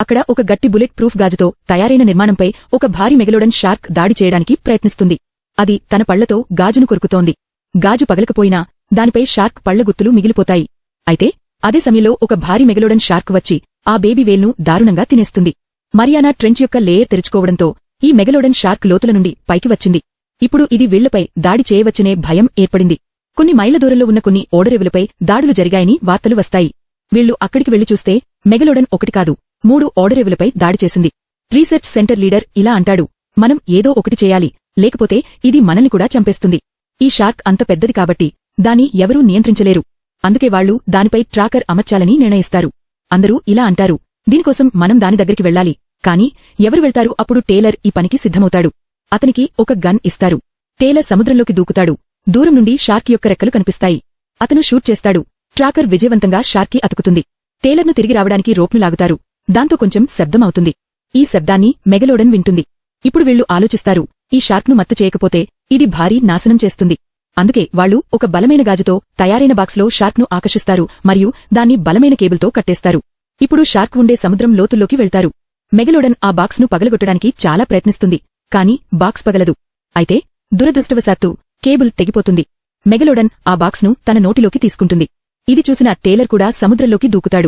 అక్కడ ఒక గట్టి బుల్లెట్ ప్రూఫ్ గాజుతో తయారైన నిర్మాణంపై ఒక భారీ మెగలోడన్ షార్క్ దాడి చేయడానికి ప్రయత్నిస్తుంది. అది తన పళ్లతో గాజును కొరుకుతోంది. గాజు పగలకపోయినా దానిపై షార్క్ పళ్ల గుర్తులు మిగిలిపోతాయి. అయితే అదే సమయంలో ఒక భారీ మెగలోడన్ షార్క్ వచ్చి ఆ బేబీ వేల్ను దారుణంగా తినేస్తుంది. మరియానా ట్రెంచ్ యొక్క లేయర్ తెరుచుకోవడంతో ఈ మెగలోడన్ షార్క్ లోతుల నుండి పైకి వచ్చింది. ఇప్పుడు ఇది వీళ్లపై దాడి చేయవచ్చనే భయం ఏర్పడింది. కొన్ని మైళ్ల దూరంలో ఉన్న కొన్ని ఓడరేవులపై దాడులు జరిగాయని వార్తలు వస్తాయి. వీళ్లు అక్కడికి వెళ్లి చూస్తే మెగలోడన్ ఒకటి కాదు 3 ఓడరేవులపై దాడి చేసింది. రీసెర్చ్ సెంటర్ లీడర్ ఇలా అంటాడు, మనం ఏదో ఒకటి చేయాలి, లేకపోతే ఇది మనల్ని కూడా చంపేస్తుంది. ఈ షార్క్ అంత పెద్దది కాబట్టి దాన్ని ఎవరూ నియంత్రించలేరు. అందుకే వాళ్లు దానిపై ట్రాకర్ అమర్చాలని నిర్ణయిస్తారు. అందరూ ఇలా అంటారు, దీనికోసం మనం దాని దగ్గరికి వెళ్లాలి. కాని ఎవరు వెళ్తారు? అప్పుడు టేలర్ ఈ పనికి సిద్ధమవుతాడు. అతనికి ఒక గన్ ఇస్తారు. టేలర్ సముద్రంలోకి దూకుతాడు. దూరం నుండి షార్క్ యొక్క రెక్కలు కనిపిస్తాయి. అతను షూట్ చేస్తాడు. ట్రాకర్ విజయవంతంగా షార్క్కి అతుకుతుంది. టేలర్ను తిరిగి రావడానికి రోప్ను లాగుతారు. దాంతో కొంచెం శబ్దం అవుతుంది. ఈ శబ్దాన్ని మెగలోడన్ వింటుంది. ఇప్పుడు వీళ్లు ఆలోచిస్తారు, ఈ షార్క్ను మత్తు చేయకపోతే ఇది భారీ నాశనం చేస్తుంది. అందుకే వాళ్లు ఒక బలమైన గాజుతో తయారైన బాక్స్లో షార్క్ను ఆకర్షిస్తారు మరియు దాన్ని బలమైన కేబుల్తో కట్టేస్తారు. ఇప్పుడు షార్క్ ఉండే సముద్రం లోతుల్లోకి వెళ్తారు. మెగలోడన్ ఆ బాక్స్ను పగలగొట్టడానికి చాలా ప్రయత్నిస్తుంది. కాని బాక్స్ పగలదు. అయితే దురదృష్టవశాత్తు కేబుల్ తెగిపోతుంది. మెగలోడన్ ఆ బాక్స్ను తన నోటిలోకి తీసుకుంటుంది. ఇది చూసిన టేలర్ కూడా సముద్రంలోకి దూకుతాడు.